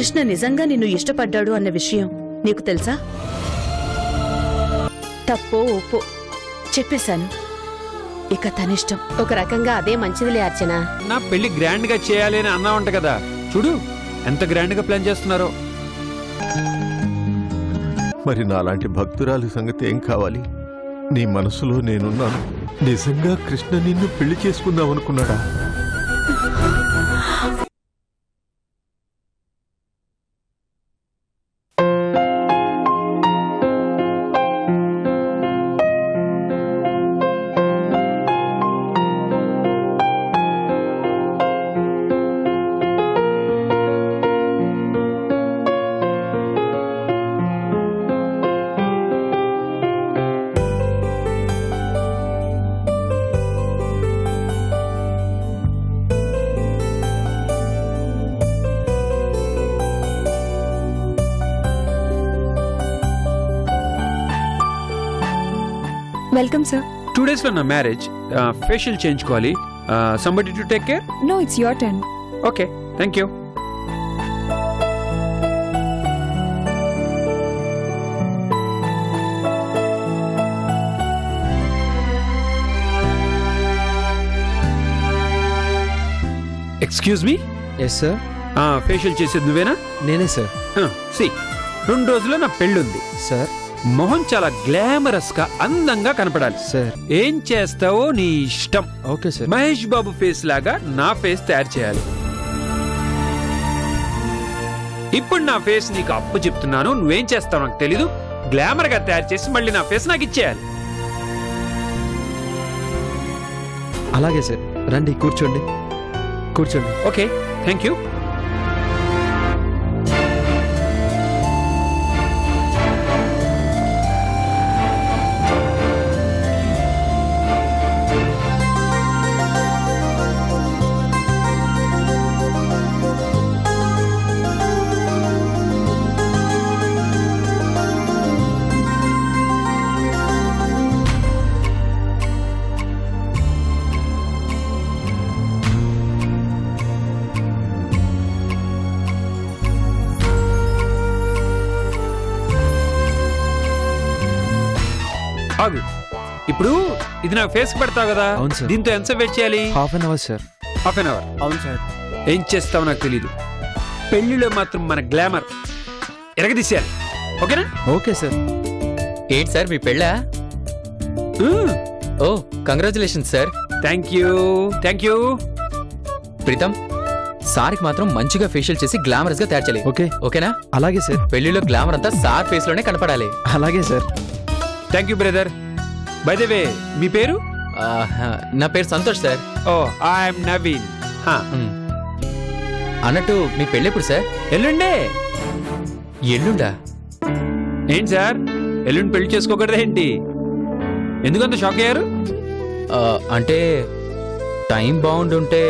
కృష్ణ నిజంగా నిన్ను ఇష్టపడ్డాడు అన్న విషయం నీకు తెలుసా? తప్పో ఒప్పో చెప్పేశాను, ఇక తనిష్టం. ఒక రకంగా అదే మంచిదిలే అర్చన. నా పెళ్లి గ్రాండ్ గా చేయాలి అని అన్నావంట కదా, చూడు ఎంత గ్రాండ్ గా ప్లాన్ చేస్తున్నారో. మరి నాలాంటి భక్తురాలి సంగతి ఏం కావాలి? నీ మనసులో నేనున్నాను. నిజంగా కృష్ణ నిన్ను పెళ్లి చేసుకుందాం అనుకున్నాడా? Welcome, sir. 2 days లో నా మ్యారేజ్. ఫేషియల్ చేయించుకోవాలి. Somebody to take care? No, it's your turn. Okay, thank you. Excuse me. Yes sir. Facial చేసేది నువ్వేనా? నేనే సార్. సి, 2 రోజుల్లో నా పెళ్ళుంది సార్. మొహం చాలా గ్లామరస్ గా అందంగా కనపడాలి సార్. ఏం చేస్తావో నీ ఇష్టం. Okay sir. Mahesh Babu face లాగా నా ఫేస్ తయారు చేయాలి. ఇప్పుడు నా ఫేస్ నీకు అప్పు చెప్తున్నాను, నువ్వేం చేస్తావు నాకు తెలీదు. గ్లామర్ గా తయారు చేసి మళ్ళీ నా ఫేస్ నాకు ఇచ్చేయాలి. అలాగే సార్. రండి కూర్చోండి. కూర్చోండి. Okay, thank you. ఇప్పుడు ఇది నా ఫేస్ పెడతావు కదా, దీంతో ఎంత వెయిట్ చేయాలి? Half an hour sir. Half an hour? అవును సార్. ఏం చేస్తావు నాకు తెలీదు. పెళ్లిలో మాత్రం మన గ్లామర్ ఎరగదీసేయాలి. ఓకేనా? Okay sir. ఏంటి సార్ మీ పెళ్ళా? Oh congratulation sir. Thank you, thank you. Pritam, సార్కి మాత్రం మంచిగా ఫేషియల్ చేసి గ్లామరస్ గా తయారు చేయాలి. ఓకే. ఓకేనా? అలాగే సార్. పెళ్లిలో గ్లామర్ అంతా సార్ ఫేస్ లోనే కనపడాలి. అలాగే sir. Thank you brother. By the way, మీ పేరు? నా పేరు Santosh sir. Oh, I'm Naveen. అన్నట్టు మీ పెళ్ళెప్పుడు సార్? ఎల్లుండే. ఎల్లుండా? ఏంటి సార్, ఎల్లుండి పెళ్లి చేసుకోకూడదా ఏంటి? ఎందుకంత షాక్ అయ్యారు? అంటే టైం బాగుండుంటే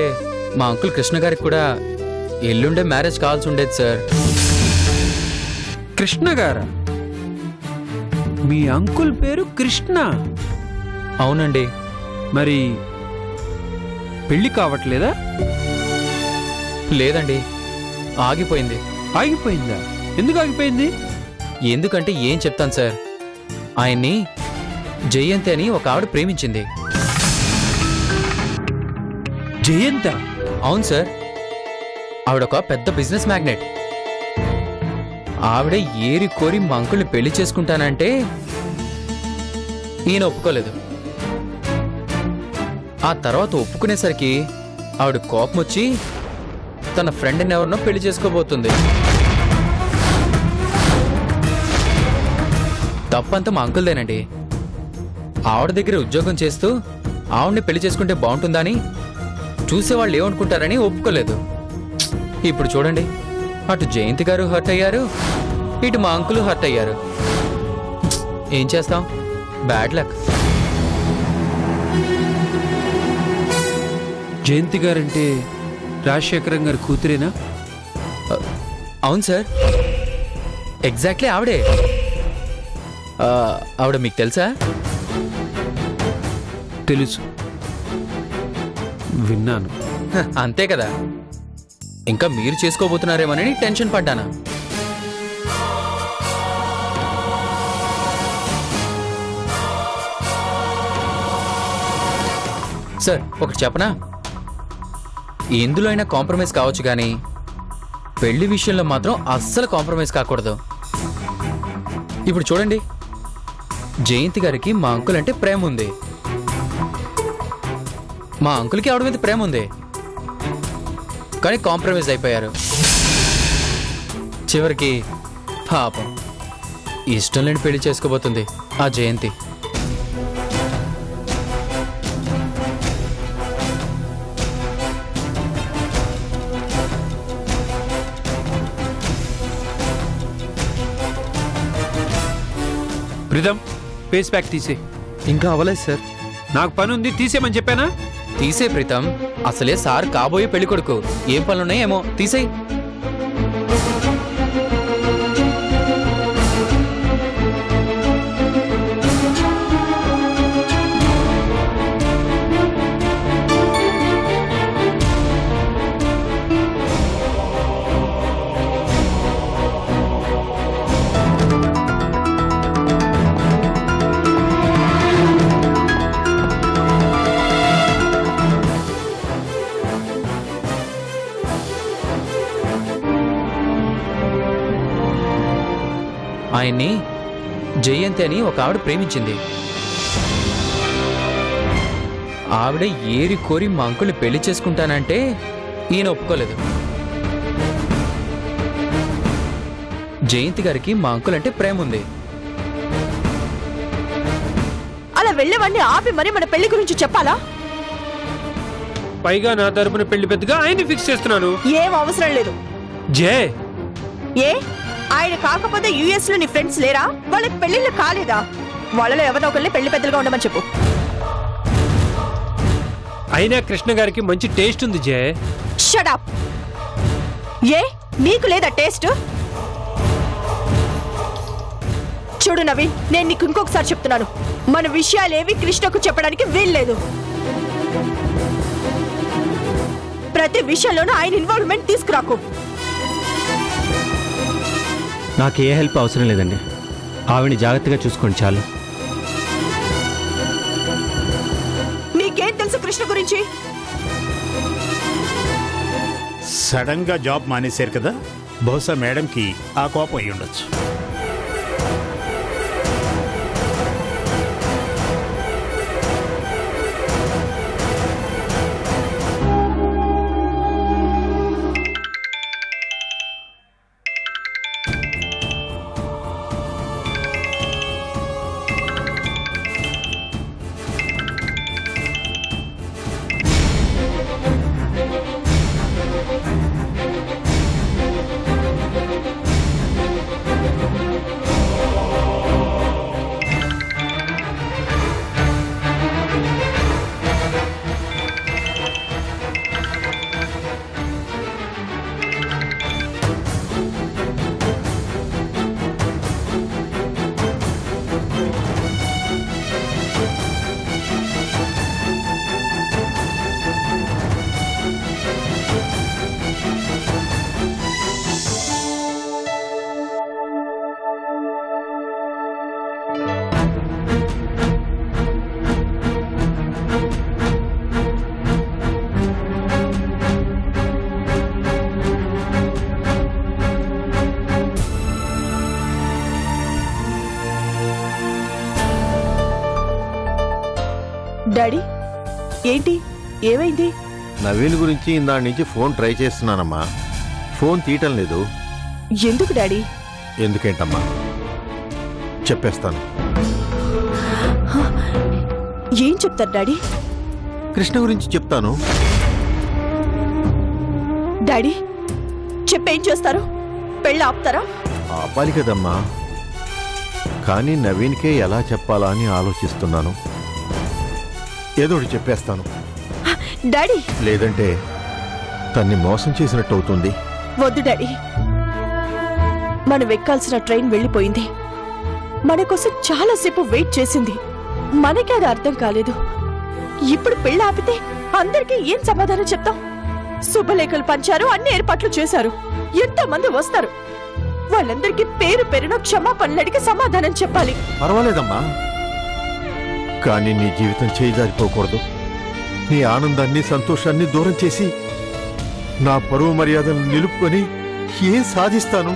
మా అంకుల్ కృష్ణ గారికి కూడా ఎల్లుండే మ్యారేజ్ కావాల్సి ఉండేది సార్. కృష్ణ గారా? మీ అంకుల్ పేరు కృష్ణ? అవునండి. మరి పెళ్లి కావట్లేదా? లేదండి, ఆగిపోయింది. ఆగిపోయిందా? ఎందుకు ఆగిపోయింది? ఎందుకంటే ఏం చెప్తాను సార్, ఆయన్ని జయంతి అని ఒక ఆవిడ ప్రేమించింది. జయంత? అవును సార్. ఆవిడొక పెద్ద బిజినెస్ మ్యాగ్నెట్. ఆవిడ ఏరి కోరి మా అంకుల్ని పెళ్లి చేసుకుంటానంటే ఈయన ఒప్పుకోలేదు. ఆ తర్వాత ఒప్పుకునేసరికి ఆవిడ కోపం వచ్చి తన ఫ్రెండ్ని ఎవరినో పెళ్లి చేసుకోబోతుంది. తప్పంతా మా అంకుల్దేనండి. ఆవిడ దగ్గర ఉద్యోగం చేస్తూ ఆవిడ్ని పెళ్లి చేసుకుంటే బాగుంటుందని చూసేవాళ్ళు ఏమనుకుంటారని ఒప్పుకోలేదు. ఇప్పుడు చూడండి, అటు జయంతి గారు హర్ట్ అయ్యారు, ఇటు మా అంకుల్ హర్ట్ అయ్యారు. ఏం చేస్తాం, బ్యాడ్ లక్. జయంతి గారంటే రాజశేఖరం గారి కూతురేనా? అవును సార్, ఎగ్జాక్ట్లీ ఆవిడే. ఆవిడ మీకు తెలుసా? తెలుసు, విన్నాను. అంతే కదా. ఇంకా మీరు చేసుకోబోతున్నారేమోనని టెన్షన్ పడ్డాను. సార్ ఒకటి చెప్పనా, ఎందులో అయినా కాంప్రమైజ్ కావచ్చు కానీ పెళ్లి విషయంలో మాత్రం అస్సలు కాంప్రమైజ్ కాకూడదు. ఇప్పుడు చూడండి, జయంతి గారికి మా అంకుల్ అంటే ప్రేమ ఉంది, మా అంకుల్కి ఆవిడ మీద ప్రేమ ఉంది, కానీ కాంప్రమైజ్ అయిపోయారు. చివరికి పాపం ఇష్టం లేని పెళ్లి చేసుకోబోతుంది ఆ జయంతి. ప్రీతం, ఫేస్ ప్యాక్ తీసే. ఇంకా అవ్వలేదు సార్. నాకు పని ఉంది, తీసేయమని చెప్పానా? తీసే ప్రీతం, అసలే సార్ కాబోయే పెళ్లి కొడుకు, ఏం పనులున్నాయేమో తీసేయి. ఆయన్ని జయంతి అని ఒక ఆవిడ ప్రేమించింది. ఆవిడ ఏరి కోరి మా అంకుల్ని పెళ్లి చేసుకుంటానంటే ఈయన ఒప్పుకోలేదు. జయంతి గారికి మా అంకుల్ అంటే ప్రేమ ఉంది. అలా వెళ్ళేవాడిని ఆపి మరి మన పెళ్లి గురించి చెప్పాలా? పైగా నా తరపున పెళ్లి పెద్దగా ఆయన్ని ఫిక్స్ చేస్తున్నాను. ఏం అవసరం లేదు. జే, ఏ ఆయన కాకపోతే యుఎస్ లో నీ ఫ్రెండ్స్ లేరా? వాళ్ళకి పెళ్లిళ్ళు కాలేదా? వాళ్ళలో ఎవరో ఒకళ్ళని పెళ్లి పెద్దలుగా ఉండమని చెప్పు. అయినా కృష్ణ గారికి మంచి టేస్ట్ ఉంది జే. Shut up. ఏ నీకు లేదా టేస్ట్? చూడు నవీన్, నేను నీకు ఇంకొకసారి చెప్తున్నాను, మన విషయాలేవి కృష్ణకు చెప్పడానికి వీల్లేదు. ప్రతి విషయంలోనూ ఆయన ఇన్వాల్వ్మెంట్ తీసుకురాకు. నాకు ఏ హెల్ప్ అవసరం లేదండి, ఆవిడని జాగ్రత్తగా చూసుకోండి చాలు. నీకేం తెలుసు కృష్ణ గురించి? సడన్ గా జాబ్ మానేశారు కదా, బహుశా మేడంకి ఆ కోపం అయి ఉండొచ్చు. డాడీ, ఏంటి, ఏమైంది? నవీన్ గురించి ఇందాడి నుంచి ఫోన్ ట్రై చేస్తున్నానమ్మా, ఫోన్ తీయటం లేదు. ఎందుకు డాడీ? ఎందుకేంటమ్మా, చెప్పేస్తాను. ఏం చెప్తారు డాడీ? కృష్ణ గురించి చెప్తాను. డాడీ చెప్పేం చేస్తారు? పెళ్ళి ఆపుతారా? ఆపాలి కదమ్మా, కానీ నవీన్కే ఎలా చెప్పాలా అని ఆలోచిస్తున్నాను. ఏదో ఒకటి చెప్పేస్తాను. డాడీ, లేదంటే తన్ని మోసం చేసినట్టు అవుతుంది. వద్దు డాడీ, మనం ఎక్కాల్సిన ట్రైన్ వెళ్ళిపోయింది. మన కోసం చాలాసేపు వెయిట్ చేసింది. మనకే అది అర్థం కాలేదు. ఇప్పుడు పెళ్ళి ఆపితే అందరికీ ఏం సమాధానం చెప్తాం? శుభలేఖలు పంచారు, అన్ని ఏర్పాట్లు చేశారు. ఎంతో మంది వస్తారు. వాళ్ళందరికీ పేరు పేరున క్షమాపణలు అడిగి సమాధానం చెప్పాలి. పర్వాలేదమ్మా, కానీ నీ జీవితం చేయిదారిపోకూడదు. నీ ఆనందాన్ని సంతోషాన్ని దూరం చేసి నా పరువు మర్యాదలను నిలుపుకొని ఏం సాధిస్తాను?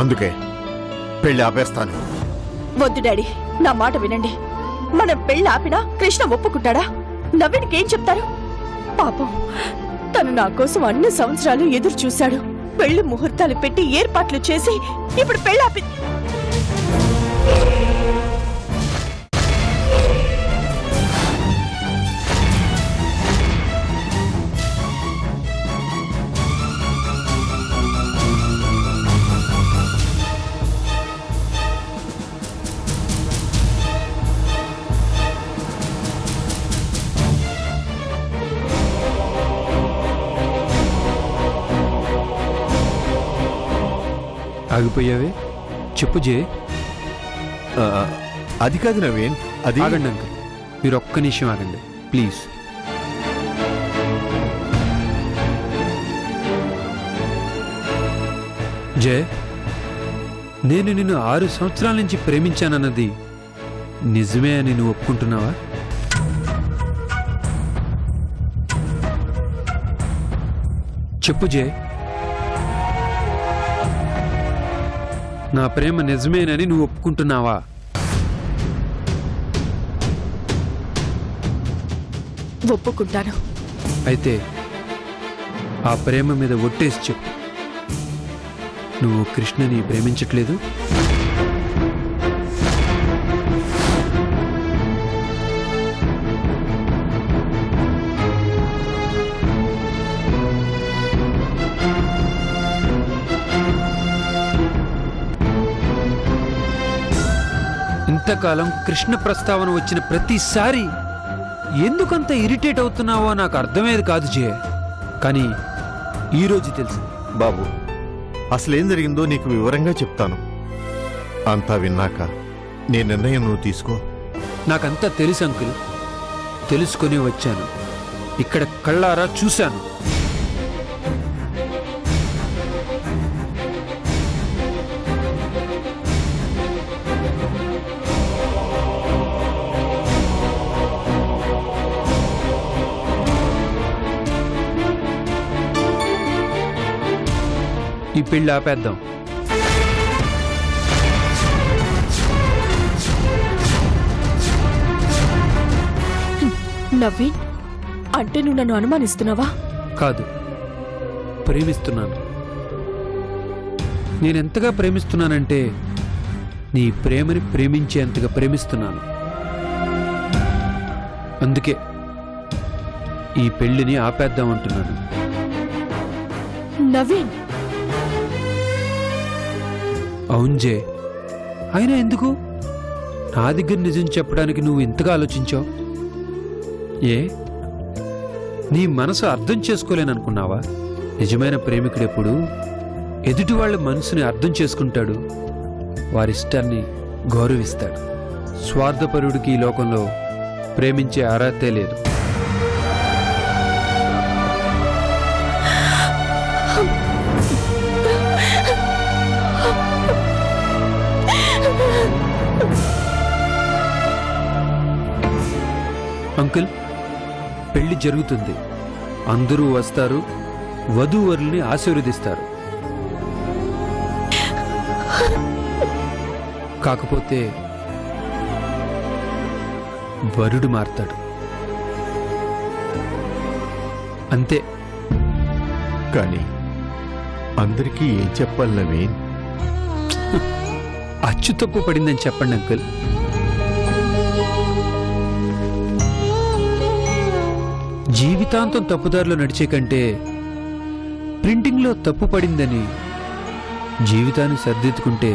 అందుకే పెళ్లి ఆపేస్తాను. వద్దు డాడీ, నా మాట వినండి. మనం పెళ్లి ఆపినా కృష్ణ ఒప్పుకుంటాడా? నవీన్కి ఏం చెప్తారు? పాపం, తను నా కోసం అన్ని సంవత్సరాలు ఎదురు చూశాడు. పెళ్లి ముహూర్తాలు పెట్టి ఏర్పాట్లు చేసి ఇప్పుడు పెళ్లి ఆగిపోయావే, చెప్పు జే. అది కాదు నవీన్, అది ఆగండి అంకుల్, మీరు ఒక్క నిమిషం ఆగండి ప్లీజ్. జే, నేను నిన్ను 6 సంవత్సరాల నుంచి ప్రేమించానన్నది నిజమే అని నువ్వు ఒప్పుకుంటున్నావా? చెప్పు జే, నా ప్రేమ నిజమేనని నువ్వు ఒప్పుకుంటున్నావా? ఒప్పుకుంటాను. అయితే ఆ ప్రేమ మీద ఒట్టేసి చెప్పు, నువ్వు కృష్ణని ప్రేమించట్లేదు. ఇంతకాలం కృష్ణ ప్రస్తావన వచ్చిన ప్రతిసారి ఎందుకంత ఇరిటేట్ అవుతున్నావో నాకు అర్థమయ్యేది కాదు జే. కానీ ఈరోజు తెలుసు. బాబు, అసలేం జరిగిందో నీకు వివరంగా చెప్తాను. అంతా విన్నాక నీ నిర్ణయం నువ్వు తీసుకో. నాకంతా తెలుసు అంకుల్, తెలుసుకొని వచ్చాను. ఇక్కడ కళ్ళారా చూశాను. ఈ పెళ్లి ఆపేద్దాం. నవీన్, అంటే నువ్వు నన్ను అనుమానిస్తున్నావా? కాదు, ప్రేమిస్తున్నాను. నేనెంతగా ప్రేమిస్తున్నానంటే నీ ప్రేమని ప్రేమించేంతగా ప్రేమిస్తున్నాను. అందుకే ఈ పెళ్లిని ఆపేద్దామంటున్నాను. నవీన్, అవును జే, అయినా ఎందుకు నా దగ్గర నిజం చెప్పడానికి నువ్వు ఇంతగా ఆలోచించావు? ఏ, నీ మనసు అర్థం చేసుకోలేననుకున్నావా? నిజమైన ప్రేమికుడెప్పుడు ఎదుటి వాళ్ళ మనసుని అర్థం చేసుకుంటాడు, వారిష్టాన్ని గౌరవిస్తాడు. స్వార్థపరుడికి ఈ లోకంలో ప్రేమించే అర్హతే లేదు. అంకుల్, పెళ్లి జరుగుతుంది. అందరూ వస్తారు, వధూవరుల్ని ఆశీర్వదిస్తారు. కాకపోతే వరుడు మారతాడు, అంతే. కానీ అందరికీ ఏం చెప్పాలి నవీన్? అచ్చు తప్పు పడిందని చెప్పండి అంకుల్. జీవితాంతం తప్పుదారిలో నడిచే కంటే ప్రింటింగ్లో తప్పు పడిందని జీవితాన్ని సర్దిద్దుకుంటే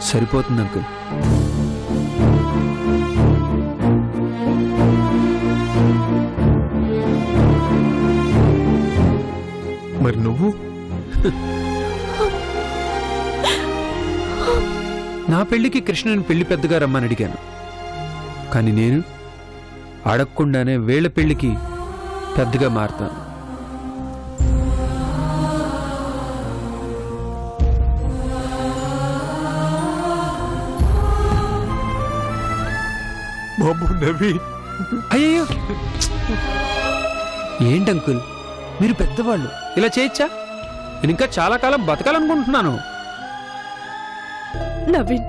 సరిపోతుంది అంకుల్. మరి నువ్వు? నా పెళ్లికి కృష్ణని పెళ్లి పెద్దగా రమ్మని అడిగాను. కానీ నేను అడగకుండానే వేళ్ల పెళ్లికి పెద్దగా మారుతాను. బాబు నవీన్, అయ్యో ఏంటి అంకుల్, మీరు పెద్దవాళ్ళు, ఇలా చేయొచ్చా? నేను ఇంకా చాలా కాలం బతకాలనుకుంటున్నాను. నవీన్,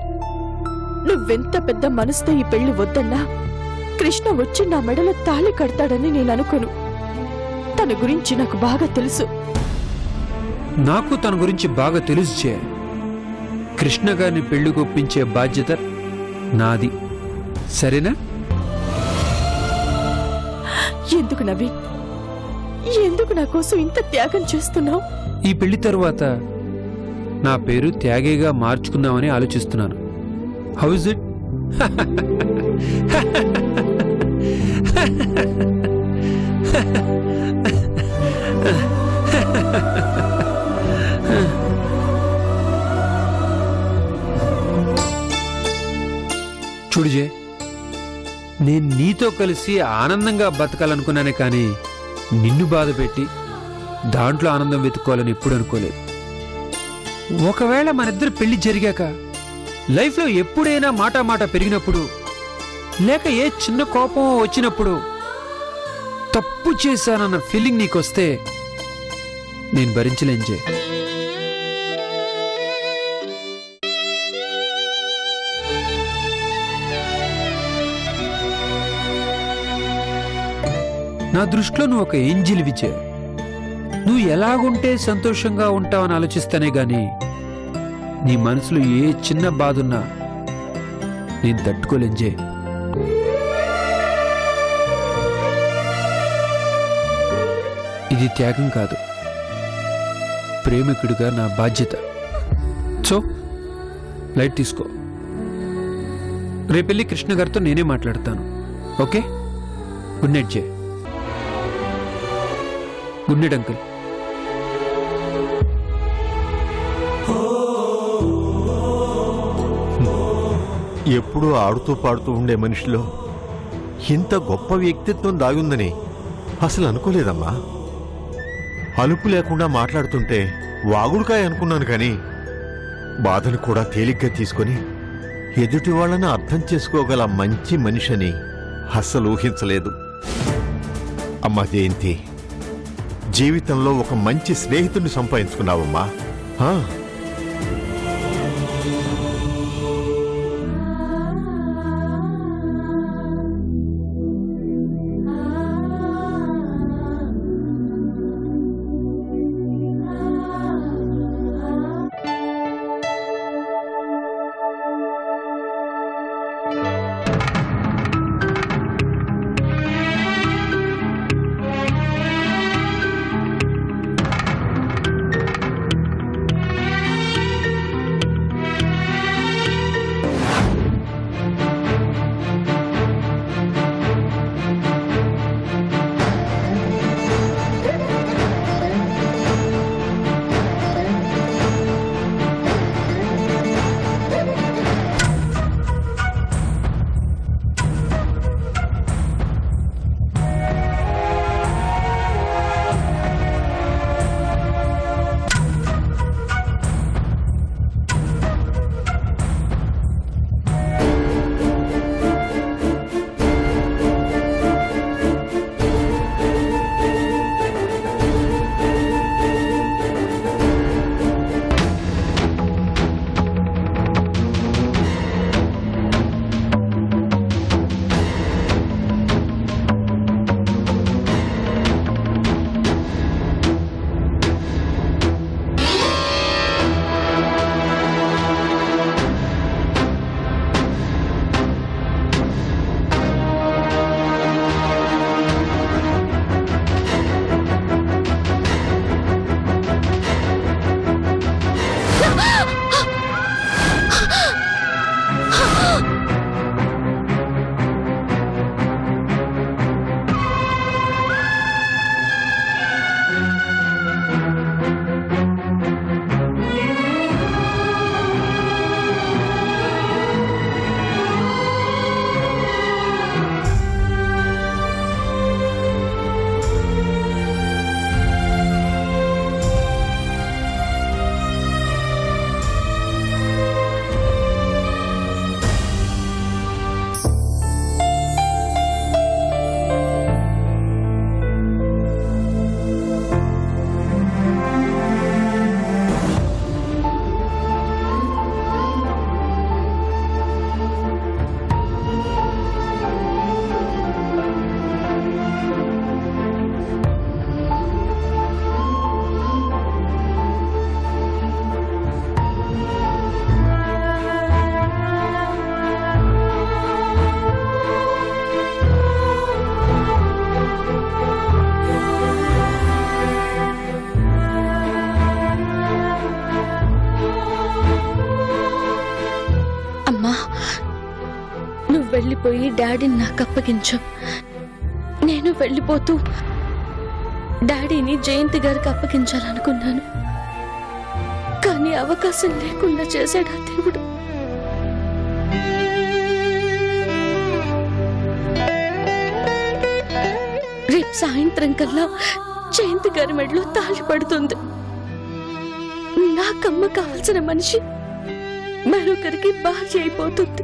నువ్వెంత పెద్ద మనసుతో ఈ పెళ్లి వద్దన్నా కృష్ణ వచ్చి నా మెడలో తాళి కడతాడని నేను అనుకోను. తన గురించి నాకు బాగా తెలుసు. నాకు తన గురించి బాగా తెలుసు చే. కృష్ణ గారిని పెళ్లికి ఒప్పించే బాధ్యత నాది, సరేనా? ఎందుకు నవీన్, ఎందుకు నా కోసం ఇంత త్యాగం చేస్తున్నావు? ఈ పెళ్లి తరువాత నా పేరు త్యాగేగా మార్చుకుందామని ఆలోచిస్తున్నాను. How is it? చూడు జే, నేను నీతో కలిసి ఆనందంగా బతకాలనుకున్నానే కానీ నిన్ను బాధ పెట్టి దాంట్లో ఆనందం వెతుక్కోవాలని ఎప్పుడు అనుకోలేదు. ఒకవేళ మనిద్దరు పెళ్లి జరిగాక లైఫ్లో ఎప్పుడైనా మాట పెరిగినప్పుడు, లేక ఏ చిన్న కోపం వచ్చినప్పుడు తప్పు చేశానన్న ఫీలింగ్ నీకొస్తే నేను భరించలేను జే. నా దృష్టిలో నువ్వు ఒక ఏంజిల్ విజయ్. నువ్వు ఎలాగుంటే సంతోషంగా ఉంటావని ఆలోచిస్తానే గాని నీ మనసులో ఏ చిన్న బాధున్నా నేను తట్టుకోలేంజే. ఇది త్యాగం కాదు, ప్రేమికుడిగా నా బాధ్యత. సో లైట్ తీసుకో. రేపెళ్ళి కృష్ణ గారితో నేనే మాట్లాడతాను. Okay? Good night Jay. Good night uncle. ఎప్పుడూ ఆడుతూ పాడుతూ ఉండే మనిషిలో ఇంత గొప్ప వ్యక్తిత్వం దాగుందని అసలు అనుకోలేదమ్మా. అలుపు లేకుండా మాట్లాడుతుంటే వాగుడుకాయ అనుకున్నాను కానీ బాధను కూడా తేలిగ్గా తీసుకొని ఎదుటి వాళ్ళని అర్థం చేసుకోగల మంచి మనిషిని అస్సలు ఊహించలేదు. అమ్మా జయంతి, జీవితంలో ఒక మంచి స్నేహితుడిని సంపాదించుకున్నావమ్మా. అమ్మా, నువ్వు వెళ్ళిపోయి డాడీని నాకు అప్పగించు. నేను వెళ్ళిపోతూ డాడీని జయంతి గారికి అప్పగించాలనుకున్నాను. కానీ అవకాశం లేకుండా చేశాడు ఆ దేవుడు. రేపు సాయంత్రం కల్లా జయంతి గారి మెడలో తాళి పడుతుంది. నాకమ్మ కావలసిన మనిషి మరొకరికి భార్య అయిపోతుంది.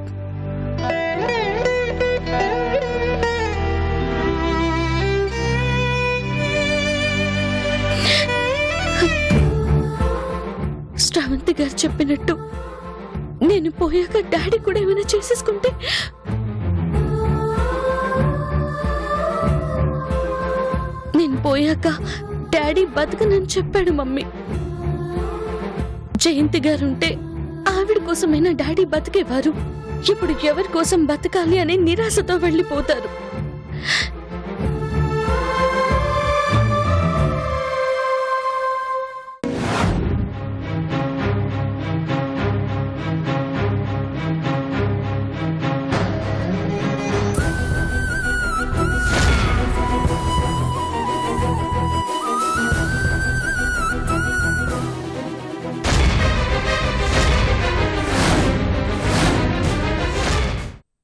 శ్రావంతి గారు చెప్పినట్టు నేను పోయాక డాడీ కూడా ఏమైనా చేసేసుకుంటే నేను పోయాక డాడీ బతకనని చెప్పాడు మమ్మీ. జయంతి గారుంటే ఆవిడ కోసమైనా డాడీ బతికేవారు. ఇప్పుడు ఎవరి కోసం బతకాలి అనే నిరాశతో వెళ్ళిపోతారు.